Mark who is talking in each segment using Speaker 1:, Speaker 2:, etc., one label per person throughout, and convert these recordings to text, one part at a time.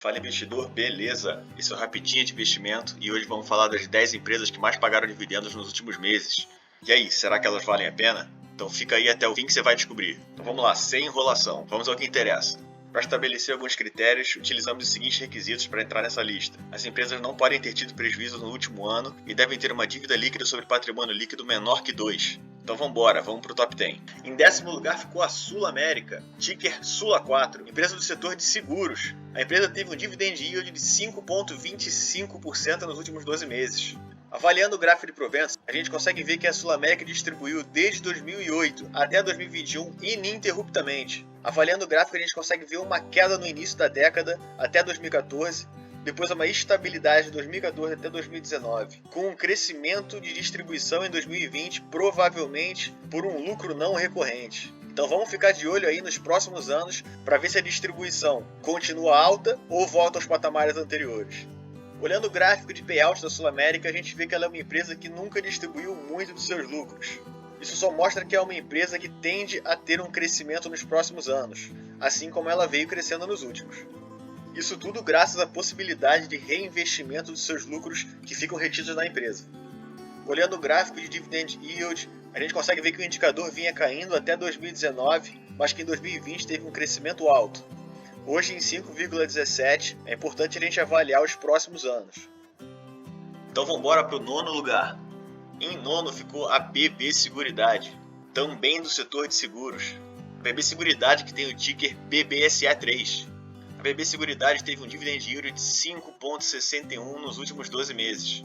Speaker 1: Fala investidor, beleza? Esse é o Rapidinha de Investimento e hoje vamos falar das 10 empresas que mais pagaram dividendos nos últimos meses. E aí, será que elas valem a pena? Então fica aí até o fim que você vai descobrir. Então vamos lá, sem enrolação, vamos ao que interessa. Para estabelecer alguns critérios, utilizamos os seguintes requisitos para entrar nessa lista. As empresas não podem ter tido prejuízo no último ano e devem ter uma dívida líquida sobre patrimônio líquido menor que 2. Então vamos para o top 10. Em 10º lugar ficou a SulAmérica, ticker SULA4, empresa do setor de seguros. A empresa teve um dividend yield de 5,25% nos últimos 12 meses. Avaliando o gráfico de proventos, a gente consegue ver que a SulAmérica distribuiu desde 2008 até 2021 ininterruptamente. Avaliando o gráfico, a gente consegue ver uma queda no início da década até 2014, depois uma estabilidade de 2014 até 2019, com um crescimento de distribuição em 2020, provavelmente por um lucro não recorrente. Então vamos ficar de olho aí nos próximos anos para ver se a distribuição continua alta ou volta aos patamares anteriores. Olhando o gráfico de payout da SulAmérica, a gente vê que ela é uma empresa que nunca distribuiu muito dos seus lucros. Isso só mostra que é uma empresa que tende a ter um crescimento nos próximos anos, assim como ela veio crescendo nos últimos. Isso tudo graças à possibilidade de reinvestimento dos seus lucros que ficam retidos na empresa. Olhando o gráfico de dividend yield, a gente consegue ver que o indicador vinha caindo até 2019, mas que em 2020 teve um crescimento alto. Hoje em 5,17, é importante a gente avaliar os próximos anos. Então vamos embora para o 9º lugar. Em 9º ficou a BB Seguridade, também do setor de seguros. A BB Seguridade que tem o ticker BBSA3. A BB Seguridade teve um dividend yield de 5,61 nos últimos 12 meses.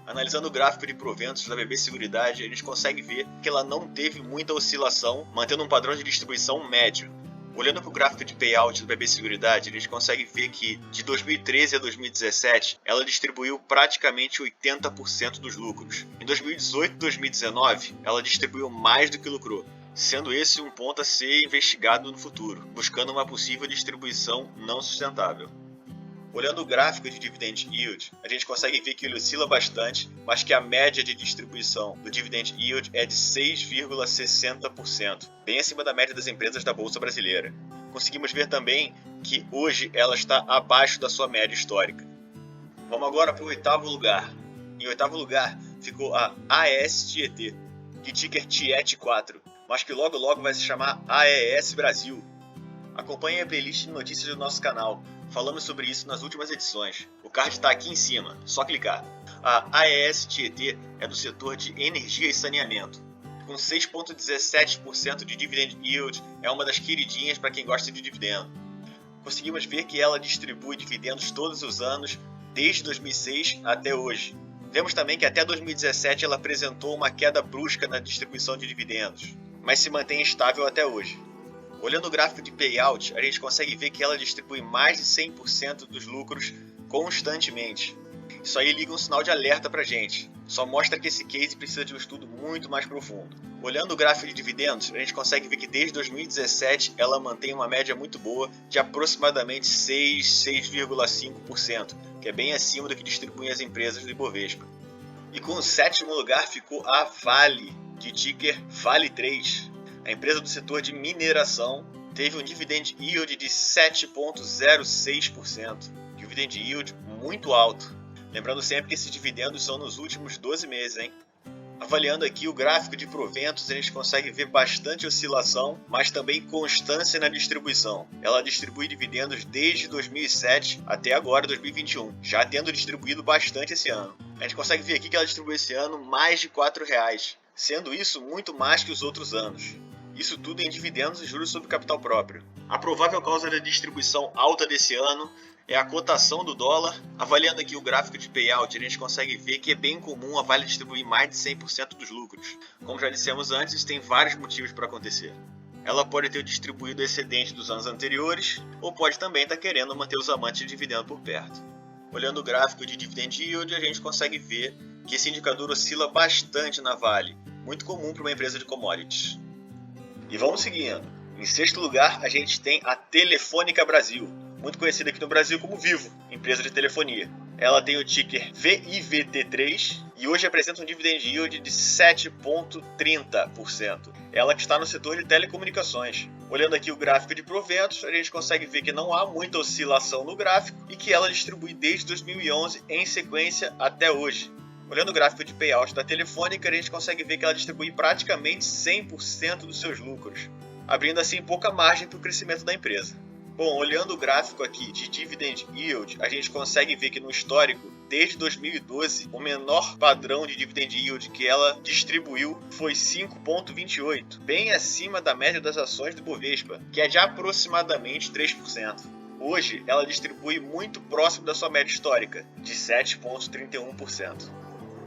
Speaker 1: Analisando o gráfico de proventos da BB Seguridade, a gente consegue ver que ela não teve muita oscilação, mantendo um padrão de distribuição médio. Olhando para o gráfico de payout da BB Seguridade, a gente consegue ver que de 2013 a 2017, ela distribuiu praticamente 80% dos lucros. Em 2018 e 2019, ela distribuiu mais do que lucrou, sendo esse um ponto a ser investigado no futuro, buscando uma possível distribuição não sustentável. Olhando o gráfico de dividend yield, a gente consegue ver que ele oscila bastante, mas que a média de distribuição do dividend yield é de 6,60%, bem acima da média das empresas da Bolsa Brasileira. Conseguimos ver também que hoje ela está abaixo da sua média histórica. Vamos agora para o 8º lugar. Em 8º lugar ficou a AES-Tietê, de ticker TIET4, mas que logo vai se chamar AES Brasil. Acompanhe a playlist de notícias do nosso canal. Falamos sobre isso nas últimas edições. O card está aqui em cima, só clicar. A AES Tietê é do setor de energia e saneamento. Com 6,17% de dividend yield, é uma das queridinhas para quem gosta de dividendo. Conseguimos ver que ela distribui dividendos todos os anos, desde 2006 até hoje. Vemos também que até 2017 ela apresentou uma queda brusca na distribuição de dividendos, mas se mantém estável até hoje. Olhando o gráfico de payout, a gente consegue ver que ela distribui mais de 100% dos lucros constantemente. Isso aí liga um sinal de alerta pra gente. Só mostra que esse case precisa de um estudo muito mais profundo. Olhando o gráfico de dividendos, a gente consegue ver que desde 2017 ela mantém uma média muito boa de aproximadamente 6,5%, que é bem acima do que distribuem as empresas do Ibovespa. E com o 7º lugar ficou a Vale, de ticker Vale3. A empresa do setor de mineração teve um dividend yield de 7,06%. Dividend yield muito alto. Lembrando sempre que esses dividendos são nos últimos 12 meses, hein? Avaliando aqui o gráfico de proventos, a gente consegue ver bastante oscilação, mas também constância na distribuição. Ela distribui dividendos desde 2007 até agora, 2021, já tendo distribuído bastante esse ano. A gente consegue ver aqui que ela distribuiu esse ano mais de R$ 4,00, sendo isso muito mais que os outros anos. Isso tudo em dividendos e juros sobre capital próprio. A provável causa da distribuição alta desse ano é a cotação do dólar. Avaliando aqui o gráfico de payout, a gente consegue ver que é bem comum a Vale distribuir mais de 100% dos lucros. Como já dissemos antes, isso tem vários motivos para acontecer. Ela pode ter distribuído o excedente dos anos anteriores, ou pode também estar querendo manter os amantes de dividendo por perto. Olhando o gráfico de dividend yield, a gente consegue ver que esse indicador oscila bastante na Vale, muito comum para uma empresa de commodities. E vamos seguindo. Em 6º lugar, a gente tem a Telefônica Brasil, muito conhecida aqui no Brasil como Vivo, empresa de telefonia. Ela tem o ticker VIVT3 e hoje apresenta um dividend yield de 7,30%. Ela que está no setor de telecomunicações. Olhando aqui o gráfico de proventos, a gente consegue ver que não há muita oscilação no gráfico e que ela distribui desde 2011 em sequência até hoje. Olhando o gráfico de payout da Telefônica, a gente consegue ver que ela distribui praticamente 100% dos seus lucros, abrindo assim pouca margem para o crescimento da empresa. Bom, olhando o gráfico aqui de Dividend Yield, a gente consegue ver que no histórico, desde 2012, o menor padrão de Dividend Yield que ela distribuiu foi 5,28, bem acima da média das ações do Bovespa, que é de aproximadamente 3%. Hoje, ela distribui muito próximo da sua média histórica, de 7,31%.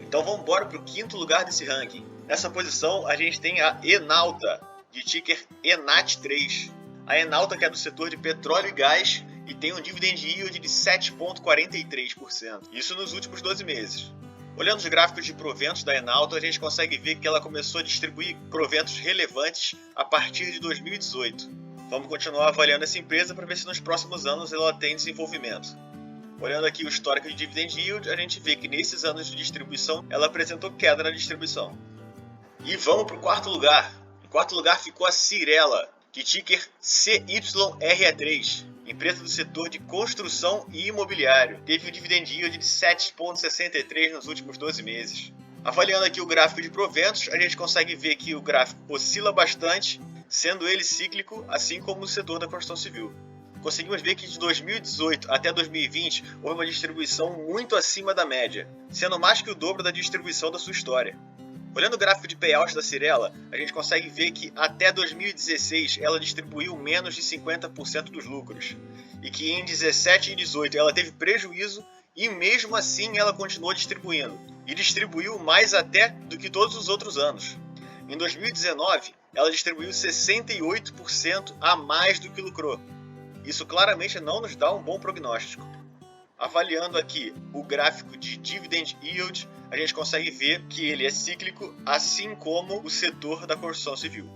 Speaker 1: Então vamos embora para o quinto lugar desse ranking. Nessa posição, a gente tem a Enauta, de ticker ENAT3. A Enauta, que é do setor de petróleo e gás, e tem um dividend yield de 7,43%. Isso nos últimos 12 meses. Olhando os gráficos de proventos da Enauta, a gente consegue ver que ela começou a distribuir proventos relevantes a partir de 2018. Vamos continuar avaliando essa empresa para ver se nos próximos anos ela tem desenvolvimento. Olhando aqui o histórico de dividend yield, a gente vê que nesses anos de distribuição ela apresentou queda na distribuição. E vamos para o quarto lugar. Em quarto lugar ficou a Cyrela, de ticker CYRE3, empresa do setor de construção e imobiliário. Teve um dividend yield de 7,63 nos últimos 12 meses. Avaliando aqui o gráfico de proventos, a gente consegue ver que o gráfico oscila bastante, sendo ele cíclico, assim como o setor da construção civil. Conseguimos ver que de 2018 até 2020 houve uma distribuição muito acima da média, sendo mais que o dobro da distribuição da sua história. Olhando o gráfico de payout da Cyrela, a gente consegue ver que até 2016 ela distribuiu menos de 50% dos lucros, e que em 17 e 18 ela teve prejuízo e mesmo assim ela continuou distribuindo, e distribuiu mais até do que todos os outros anos. Em 2019, ela distribuiu 68% a mais do que lucrou. Isso claramente não nos dá um bom prognóstico. Avaliando aqui o gráfico de Dividend Yield, a gente consegue ver que ele é cíclico, assim como o setor da construção civil.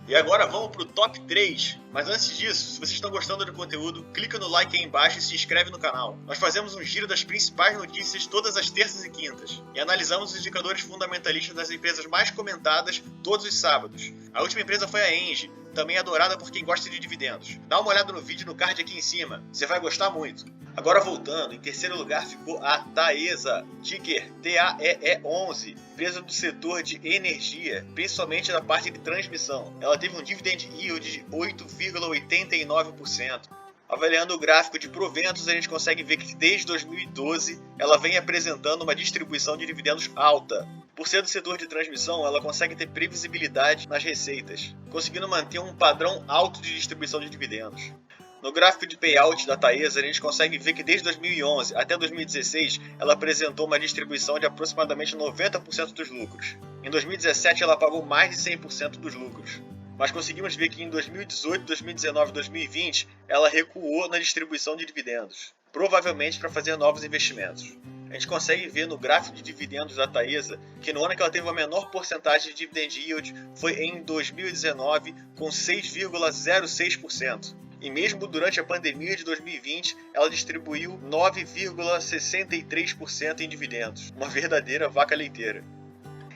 Speaker 1: E agora vamos para o top 3. Mas antes disso, se vocês estão gostando do conteúdo, clica no like aí embaixo e se inscreve no canal. Nós fazemos um giro das principais notícias todas as terças e quintas. E analisamos os indicadores fundamentalistas das empresas mais comentadas todos os sábados. A última empresa foi a Engie, também adorada por quem gosta de dividendos. Dá uma olhada no vídeo no card aqui em cima, você vai gostar muito. Agora voltando, em terceiro lugar ficou a Taesa, ticker TAEE11, empresa do setor de energia, principalmente na parte de transmissão. Ela teve um dividend yield de 8,89%. Avaliando o gráfico de proventos, a gente consegue ver que desde 2012 ela vem apresentando uma distribuição de dividendos alta. Por ser do setor de transmissão, ela consegue ter previsibilidade nas receitas, conseguindo manter um padrão alto de distribuição de dividendos. No gráfico de payout da Taesa, a gente consegue ver que desde 2011 até 2016 ela apresentou uma distribuição de aproximadamente 90% dos lucros. Em 2017 ela pagou mais de 100% dos lucros. Mas conseguimos ver que em 2018, 2019 e 2020 ela recuou na distribuição de dividendos, provavelmente para fazer novos investimentos. A gente consegue ver no gráfico de dividendos da Taesa que no ano que ela teve a menor porcentagem de dividend yield foi em 2019, com 6,06%. E mesmo durante a pandemia de 2020, ela distribuiu 9,63% em dividendos. Uma verdadeira vaca leiteira.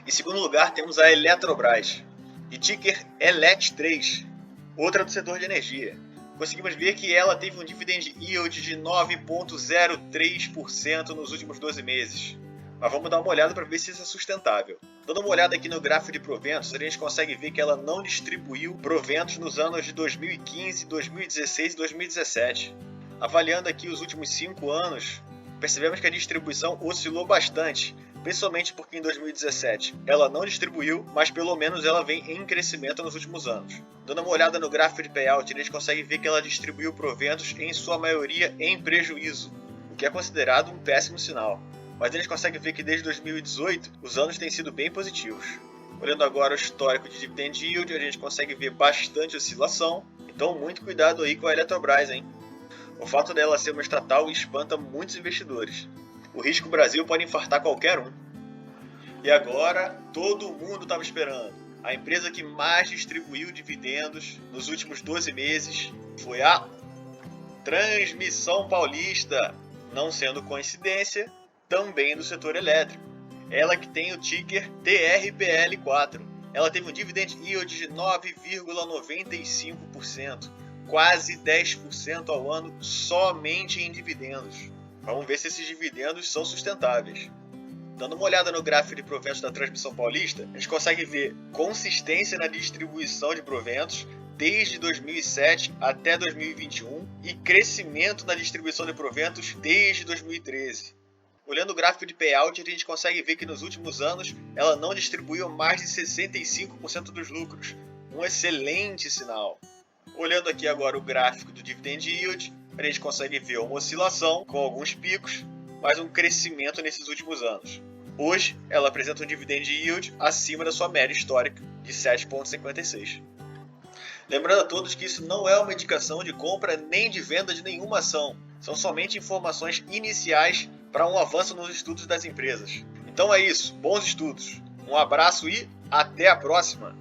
Speaker 1: Em segundo lugar, temos a Eletrobras, de ticker ELET3, outra do setor de energia. Conseguimos ver que ela teve um dividend yield de 9,03% nos últimos 12 meses. Mas vamos dar uma olhada para ver se isso é sustentável. Dando uma olhada aqui no gráfico de proventos, a gente consegue ver que ela não distribuiu proventos nos anos de 2015, 2016 e 2017. Avaliando aqui os últimos 5 anos, percebemos que a distribuição oscilou bastante, principalmente porque em 2017 ela não distribuiu, mas pelo menos ela vem em crescimento nos últimos anos. Dando uma olhada no gráfico de payout, a gente consegue ver que ela distribuiu proventos em sua maioria em prejuízo, o que é considerado um péssimo sinal. Mas a gente consegue ver que desde 2018 os anos têm sido bem positivos. Olhando agora o histórico de dividend yield, a gente consegue ver bastante oscilação, então muito cuidado aí com a Eletrobras, hein? O fato dela ser uma estatal espanta muitos investidores. O risco Brasil pode infartar qualquer um. E agora, todo mundo estava esperando. A empresa que mais distribuiu dividendos nos últimos 12 meses foi a Transmissão Paulista, não sendo coincidência, também do setor elétrico. Ela que tem o ticker TRPL4. ela teve um dividend yield de 9,95%, quase 10% ao ano somente em dividendos. Vamos ver se esses dividendos são sustentáveis. Dando uma olhada no gráfico de proventos da Transmissão Paulista, a gente consegue ver consistência na distribuição de proventos desde 2007 até 2021 e crescimento na distribuição de proventos desde 2013. Olhando o gráfico de payout, a gente consegue ver que nos últimos anos ela não distribuiu mais de 65% dos lucros, um excelente sinal. Olhando aqui agora o gráfico do dividend yield, a gente consegue ver uma oscilação com alguns picos, mas um crescimento nesses últimos anos. Hoje, ela apresenta um dividend yield acima da sua média histórica de 7,56. Lembrando a todos que isso não é uma indicação de compra nem de venda de nenhuma ação. São somente informações iniciais para um avanço nos estudos das empresas. Então é isso, bons estudos. Um abraço e até a próxima!